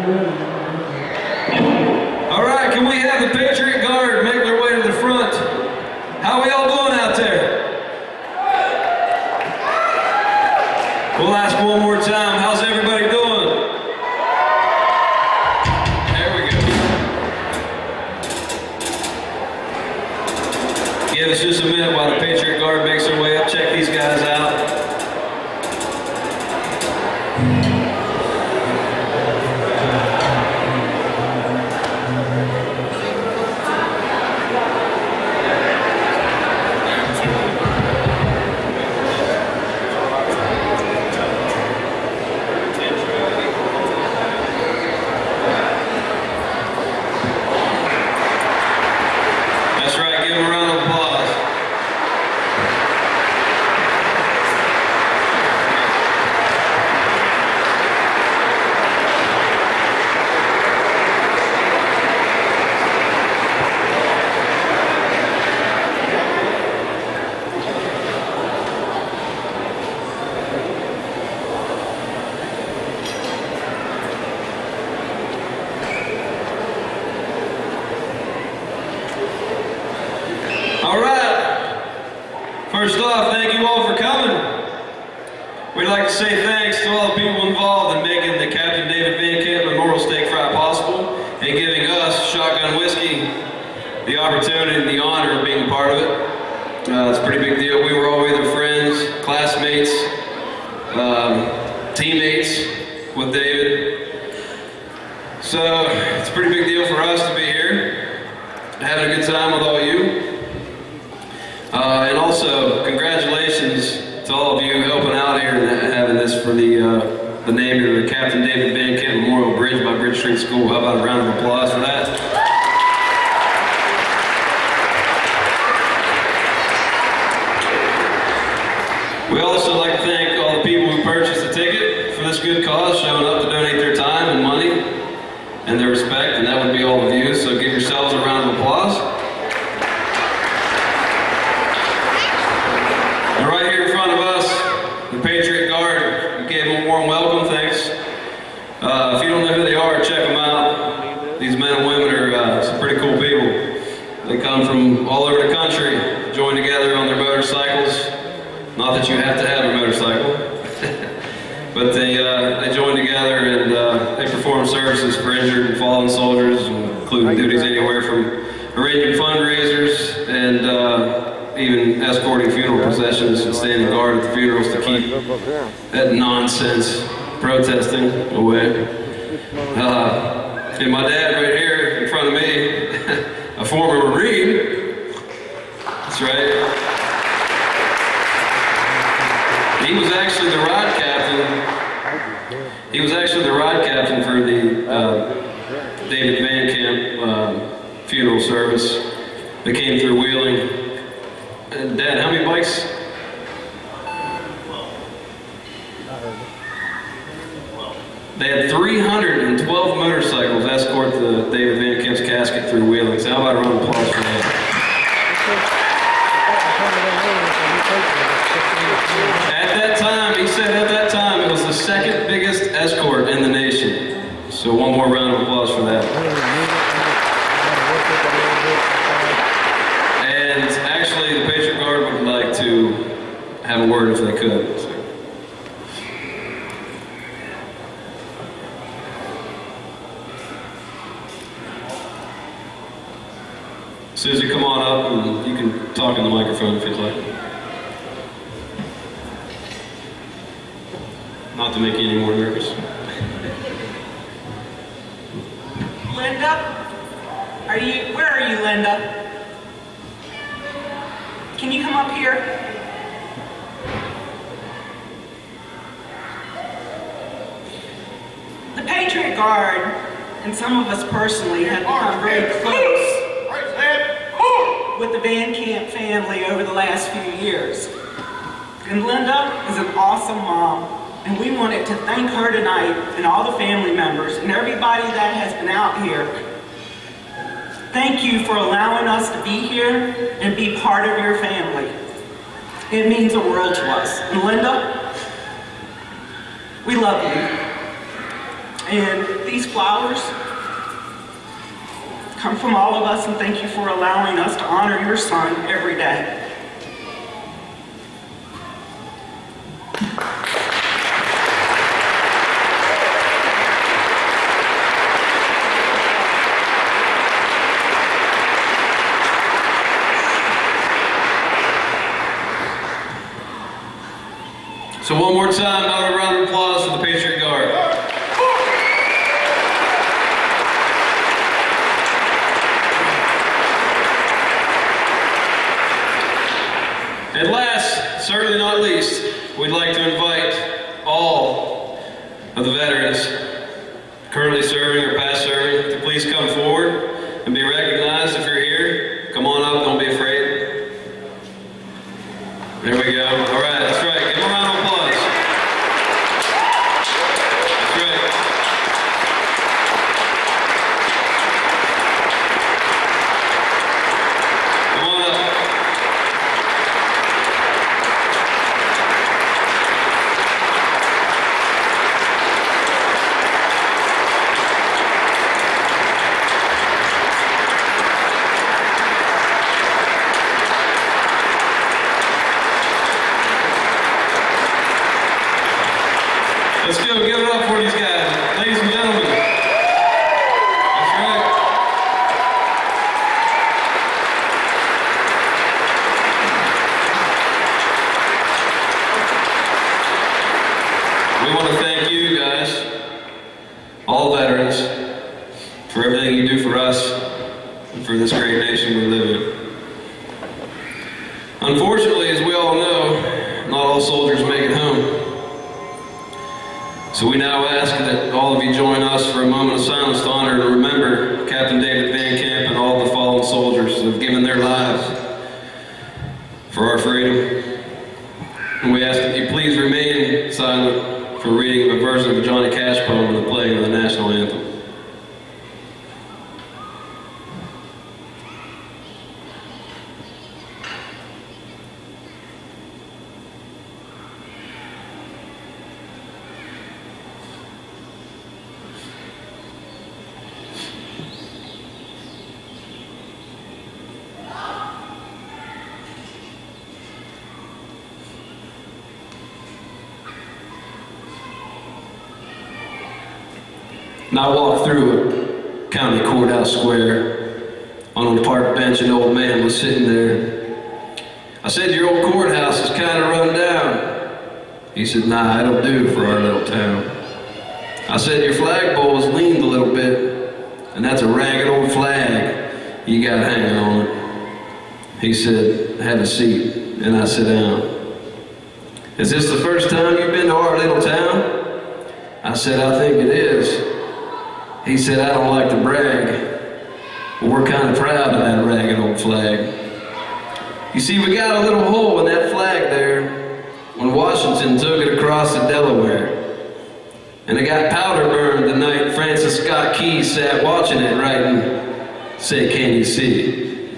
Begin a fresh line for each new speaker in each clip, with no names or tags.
All right, can we have the Patriot Guard make their way to the front? How are we all doing out there? We'll ask one more time, how's everybody doing? There we go. Give us just a minute while the Patriot Guard makes their way up. Check these guys out. All right. First off, thank you all for coming. We'd like to say thanks to all the people involved in making the Captain David Van Camp Memorial Steak Fry possible and giving us, Shotgun Whiskey, the opportunity and the honor of being a part of it. It's a pretty big deal. We were all either friends, classmates, teammates with David. So it's a pretty big deal for us to be here, having a good time with all you. And also, congratulations to all of you helping out here and having this for the naming of the Captain David Van Camp Memorial Bridge by Bridge Street School. How about a round of applause for that? We also like to thank all the people who purchased the ticket for this good cause, showing up to donate their time and money and their respect, and that would be all of you, so give yourselves a round of applause. And right here in front of us, the Patriot Guard, we gave them a warm welcome, thanks. If you don't know who they are, check them out. These men and women are some pretty cool people. They come from all over the country, join together on their motorcycles. Not that you have to have a motorcycle, but they join together and they perform services for injured and fallen soldiers, including duties anywhere from arranging fundraisers and even escorting funeral processions and standing guard at the funerals to keep that nonsense protesting away. And my dad right here in front of me, a former Marine, that's right. He was actually the ride captain. He was actually the ride captain for the David Van Camp funeral service that came through Wheeling. And Dad, how many bikes? They had 312 motorcycles escort the David Van Camp's casket through Wheeling. So how about a round of applause for that? At that time, he said at that time, it was the second biggest escort in the nation. So one more round of applause for that. And actually, the Patriot Guard would like to have a word if they could. So. Susie, come on up and you can talk in the microphone if you'd like. Not to make you any more nervous.
Linda? Where are you, Linda? Can you come up here? The Patriot Guard, and some of us personally, have become very close with the Van Camp family over the last few years. And Linda is an awesome mom. And we wanted to thank her tonight and all the family members and everybody that has been out here. Thank you for allowing us to be here and be part of your family. It means the world to us. And Linda, we love you. And these flowers come from all of us, and thank you for allowing us to honor your son every day.
So one more time, another round of applause for the Patriot Guard. And last, certainly not least, we'd like to invite all of the veterans currently serving or past serving to please come forward and be recognized if you're here. Come on up, don't be afraid. There we go. All right, that's right. Give them a round of applause. That's right. Come on up. Let's go, give it up for these guys, ladies and gentlemen. That's right. We want to thank you guys, all veterans, for everything you do for us and for this great nation we live in. Unfortunately, as we all know, not all soldiers make it home. So we now ask that all of you join us for a moment of silence to honor and remember Captain David Van Camp and all the fallen soldiers who have given their lives for our freedom. And we ask that you please remain silent for reading of a version of a Johnny Cash poem and the playing of the national anthem. And I walked through a county courthouse square. On a park bench, an old man was sitting there. I said, "Your old courthouse is kind of run down." He said, "Nah, it'll do for our little town." I said, "Your flagpole has leaned a little bit, and that's a ragged old flag you got hanging on it." He said, "Have a seat," and I sat down. "Is this the first time you've been to our little town?" I said, "I think it is." He said, "I don't like to brag, but we're kind of proud of that ragged old flag. You see, we got a little hole in that flag there when Washington took it across the Delaware. And it got powder burned the night Francis Scott Key sat watching it writing, 'Say, can you see?'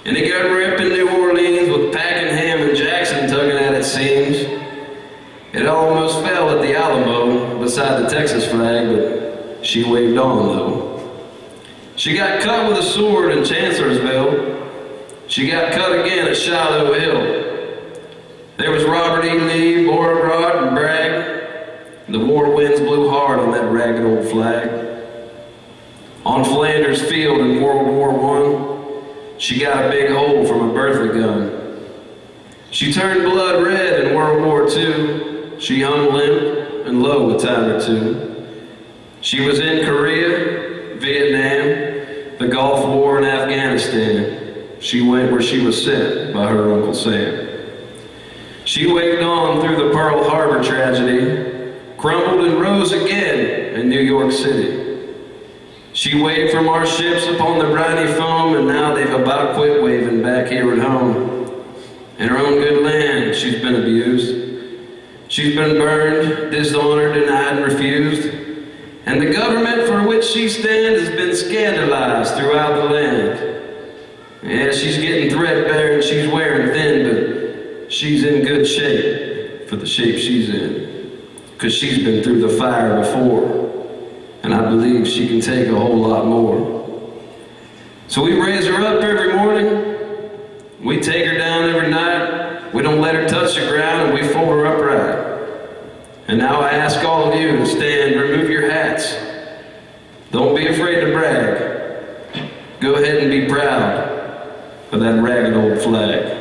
And it got ripped in New Orleans with Pakenham and Jackson tugging at its seams. It almost fell at the Alamo beside the Texas flag, but she waved on, though. She got cut with a sword in Chancellorsville. She got cut again at Shiloh Hill. There was Robert E. Lee, Beauregard, and Bragg. The war winds blew hard on that ragged old flag. On Flanders Field in World War I, she got a big hole from a Bertha gun. She turned blood red in World War II. She hung limp and low a time or two. She was in Korea, Vietnam, the Gulf War, and Afghanistan. She went where she was sent by her Uncle Sam. She waved on through the Pearl Harbor tragedy, crumbled and rose again in New York City. She waved from our ships upon the briny foam, and now they've about quit waving back here at home. In her own good land, she's been abused. She's been burned, dishonored, denied, and refused. And the government for which she stands has been scandalized throughout the land. Yeah, she's getting threadbare and she's wearing thin, but she's in good shape for the shape she's in. 'Cause she's been through the fire before. and I believe she can take a whole lot more. So we raise her up every morning, we take her down every night, we don't let her touch the ground, and we fold her upright. And now I ask all of you to stand, remove your hats. Don't be afraid to brag. Go ahead and be proud of that ragged old flag.